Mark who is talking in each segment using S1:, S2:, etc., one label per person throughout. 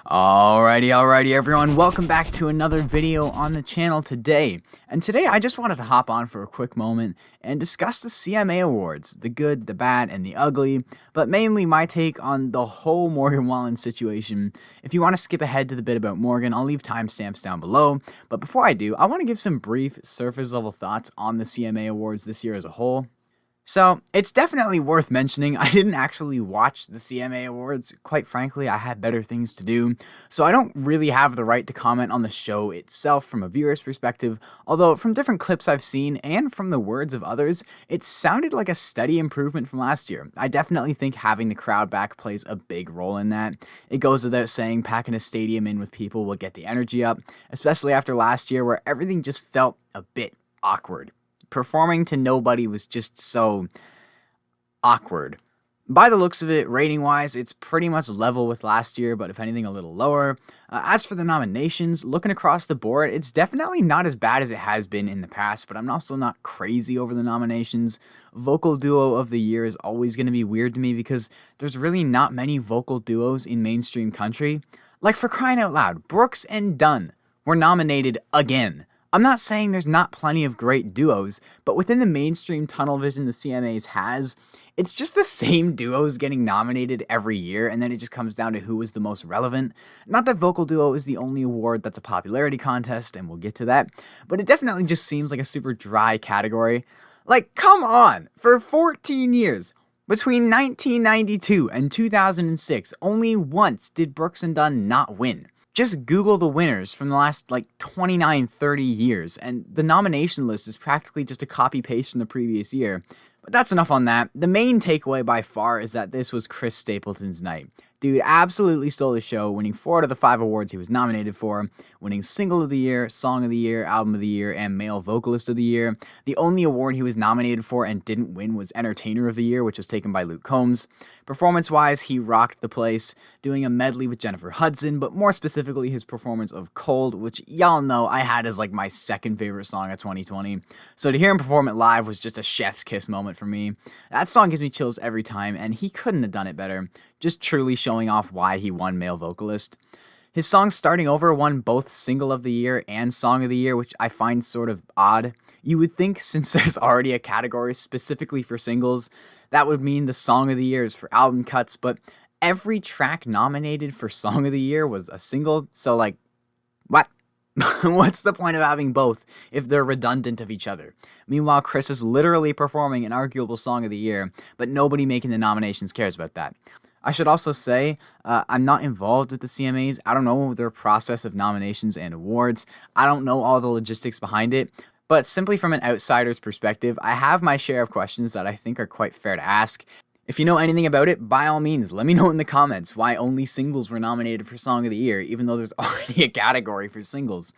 S1: Alrighty everyone, welcome back to another video on the channel today. And today I just wanted to hop on for a quick moment and discuss the CMA Awards, the good, the bad, and the ugly, but mainly my take on the whole Morgan Wallen situation. If you want to skip ahead to the bit about Morgan, I'll leave timestamps down below, but before I do, I want to give some brief surface level thoughts on the CMA Awards this year as a whole. So, it's definitely worth mentioning, I didn't actually watch the CMA Awards. Quite frankly, I had better things to do, so I don't really have the right to comment on the show itself from a viewer's perspective, although from different clips I've seen and from the words of others, it sounded like a steady improvement from last year. I definitely think having the crowd back plays a big role in that. It goes without saying packing a stadium in with people will get the energy up, especially after last year where everything just felt a bit awkward. Performing to nobody was just so awkward. By the looks of it, rating-wise, it's pretty much level with last year, but if anything, a little lower. As for the nominations, looking across the board, it's definitely not as bad as it has been in the past, but I'm also not crazy over the nominations. Vocal Duo of the Year is always going to be weird to me because there's really not many vocal duos in mainstream country. Like, for crying out loud, Brooks and Dunn were nominated again. I'm not saying there's not plenty of great duos, but within the mainstream tunnel vision the CMAs has, it's just the same duos getting nominated every year, and then it just comes down to who is the most relevant. Not that Vocal Duo is the only award that's a popularity contest, and we'll get to that, but it definitely just seems like a super dry category. Like, come on! For 14 years, between 1992 and 2006, only once did Brooks and Dunn not win. Just Google the winners from the last, 29, 30 years, and the nomination list is practically just a copy-paste from the previous year. But that's enough on that. The main takeaway by far is that this was Chris Stapleton's night. Dude absolutely stole the show, winning 4 out of the 5 awards he was nominated for, winning Single of the Year, Song of the Year, Album of the Year, and Male Vocalist of the Year. The only award he was nominated for and didn't win was Entertainer of the Year, which was taken by Luke Combs. Performance-wise, he rocked the place, doing a medley with Jennifer Hudson, but more specifically his performance of Cold, which y'all know I had as my second favorite song of 2020. So to hear him perform it live was just a chef's kiss moment for me. That song gives me chills every time, and he couldn't have done it better. Just truly showing off why he won Male Vocalist. His song Starting Over won both Single of the Year and Song of the Year, which I find sort of odd. You would think since there's already a category specifically for singles, that would mean the Song of the Year is for album cuts, but every track nominated for Song of the Year was a single, so what? What's the point of having both if they're redundant of each other? Meanwhile, Chris is literally performing an arguable Song of the Year, but nobody making the nominations cares about that. I should also say, I'm not involved with the CMAs. I don't know their process of nominations and awards. I don't know all the logistics behind it. But simply from an outsider's perspective, I have my share of questions that I think are quite fair to ask. If you know anything about it, by all means, let me know in the comments why only singles were nominated for Song of the Year, even though there's already a category for singles.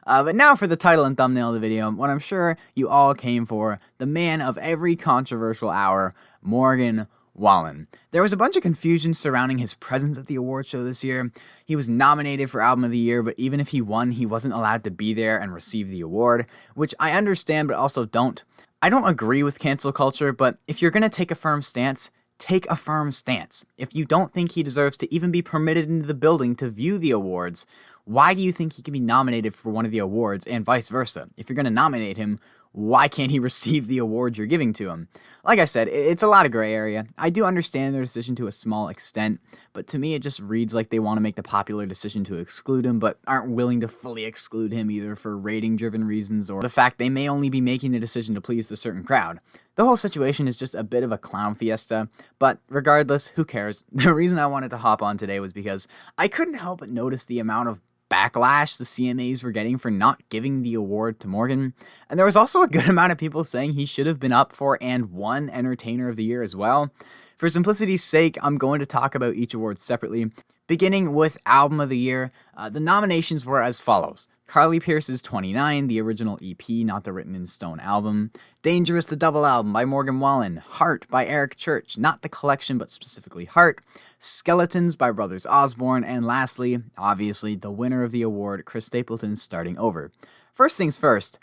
S1: But now for the title and thumbnail of the video, what I'm sure you all came for, the man of every controversial hour, Morgan Wallen. There was a bunch of confusion surrounding his presence at the award show this year. He was nominated for Album of the Year, but even if he won, he wasn't allowed to be there and receive the award, which I understand but also don't. I don't agree with cancel culture, but if you're gonna take a firm stance, take a firm stance. If you don't think he deserves to even be permitted into the building to view the awards, why do you think he can be nominated for one of the awards and vice versa? If you're gonna nominate him, why can't he receive the award you're giving to him? Like I said, it's a lot of gray area. I do understand their decision to a small extent, but to me it just reads like they want to make the popular decision to exclude him, but aren't willing to fully exclude him either for rating-driven reasons or the fact they may only be making the decision to please a certain crowd. The whole situation is just a bit of a clown fiesta, but regardless, who cares? The reason I wanted to hop on today was because I couldn't help but notice the amount of backlash the CMAs were getting for not giving the award to Morgan, and there was also a good amount of people saying he should have been up for and won Entertainer of the Year as well. For simplicity's sake, I'm going to talk about each award separately, beginning with Album of the Year. The nominations were as follows: Carly Pearce's 29, the original EP, not the written in stone album; Dangerous, the double album by Morgan Wallen; Heart by Eric Church, not the collection but specifically Heart; Skeletons by Brothers Osborne; and lastly, obviously, the winner of the award, Chris Stapleton's Starting Over. First things first,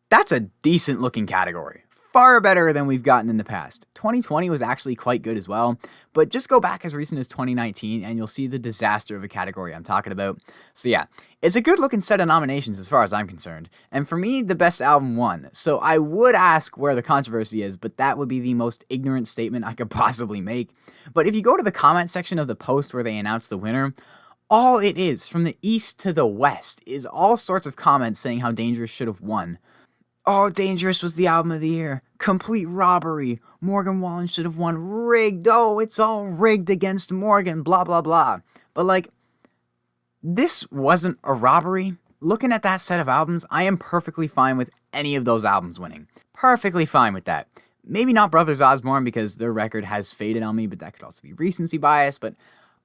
S1: that's a decent looking category. far better than we've gotten in the past. 2020 was actually quite good as well, but just go back as recent as 2019 and you'll see the disaster of a category I'm talking about. So yeah, it's a good looking set of nominations as far as I'm concerned, and for me, the best album won. So I would ask where the controversy is, but that would be the most ignorant statement I could possibly make. But if you go to the comment section of the post where they announce the winner, all it is, from the east to the west, is all sorts of comments saying how Dangerous should have won. Oh, Dangerous was the album of the year. Complete robbery. Morgan Wallen should have won. Rigged. Oh, it's all rigged against Morgan. Blah, blah, blah. But like, this wasn't a robbery. Looking at that set of albums, I am perfectly fine with any of those albums winning. Perfectly fine with that. Maybe not Brothers Osborne because their record has faded on me, but that could also be recency bias. But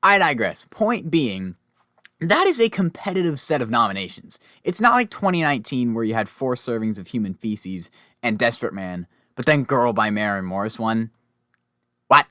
S1: I digress. Point being, that is a competitive set of nominations. It's not like 2019 where you had 4 servings of human feces and Desperate Man, but then Girl by Maren Morris won. What?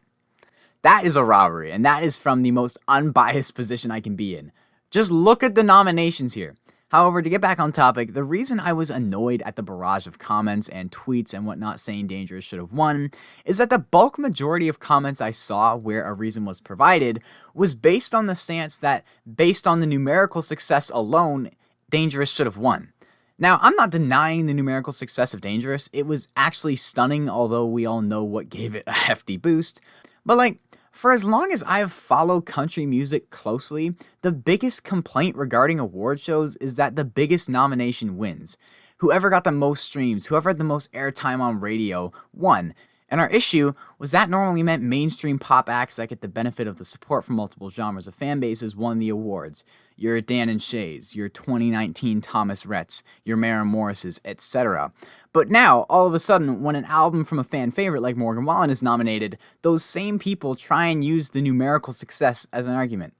S1: That is a robbery, and that is from the most unbiased position I can be in. Just look at the nominations here. However, to get back on topic, the reason I was annoyed at the barrage of comments and tweets and whatnot saying Dangerous should have won is that the bulk majority of comments I saw where a reason was provided was based on the stance that, based on the numerical success alone, Dangerous should have won. Now, I'm not denying the numerical success of Dangerous. It was actually stunning, although we all know what gave it a hefty boost. But like, for as long as I have followed country music closely, the biggest complaint regarding award shows is that the biggest nomination wins. Whoever got the most streams, whoever had the most airtime on radio, won. And our issue was that normally meant mainstream pop acts that get the benefit of the support from multiple genres of fan bases won the awards. Your Dan and Shay's, your 2019 Thomas Rhett's, your Maren Morris's, etc. But now, all of a sudden, when an album from a fan favorite like Morgan Wallen is nominated, those same people try and use the numerical success as an argument.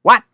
S1: What?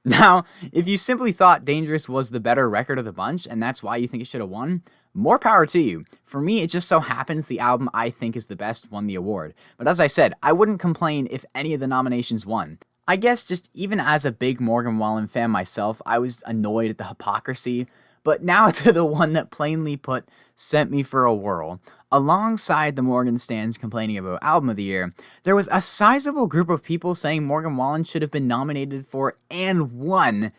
S1: Now, if you simply thought Dangerous was the better record of the bunch, and that's why you think it should have won, more power to you. For me, it just so happens the album I think is the best won the award. But as I said, I wouldn't complain if any of the nominations won. I guess just even as a big Morgan Wallen fan myself, I was annoyed at the hypocrisy. But now to the one that plainly put sent me for a whirl. Alongside the Morgan stans complaining about Album of the Year, there was a sizable group of people saying Morgan Wallen should have been nominated for and won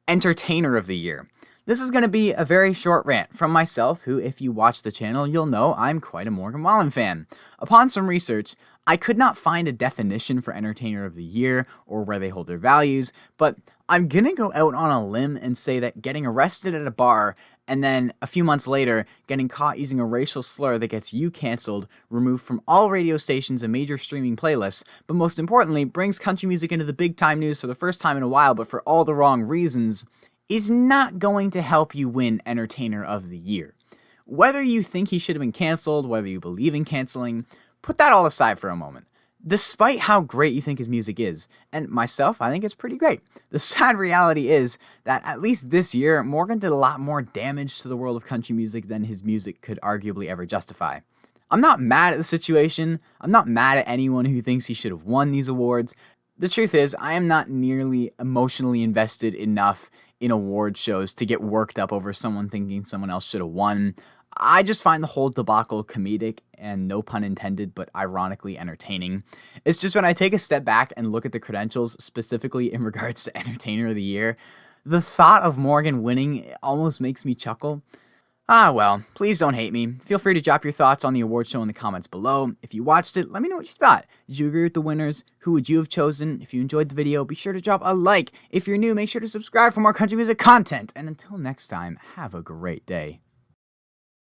S1: Entertainer of the Year. This is going to be a very short rant from myself, who, if you watch the channel, you'll know I'm quite a Morgan Wallen fan. Upon some research, I could not find a definition for Entertainer of the Year or where they hold their values, but I'm going to go out on a limb and say that getting arrested at a bar and then a few months later getting caught using a racial slur that gets you cancelled, removed from all radio stations and major streaming playlists, but most importantly brings country music into the big time news for the first time in a while but for all the wrong reasons, is not going to help you win Entertainer of the Year. Whether you think he should have been cancelled, whether you believe in cancelling, put that all aside for a moment. Despite how great you think his music is, and myself, I think it's pretty great, the sad reality is that at least this year, Morgan did a lot more damage to the world of country music than his music could arguably ever justify. I'm not mad at the situation. I'm not mad at anyone who thinks he should have won these awards. The truth is, I am not nearly emotionally invested enough in award shows to get worked up over someone thinking someone else should have won. I just find the whole debacle comedic and, no pun intended, but ironically entertaining. It's just when I take a step back and look at the credentials, specifically in regards to Entertainer of the Year, the thought of Morgan winning almost makes me chuckle. Ah well, please don't hate me. Feel free to drop your thoughts on the award show in the comments below. If you watched it, let me know what you thought. Did you agree with the winners? Who would you have chosen? If you enjoyed the video, be sure to drop a like. If you're new, make sure to subscribe for more country music content. And until next time, have a great day.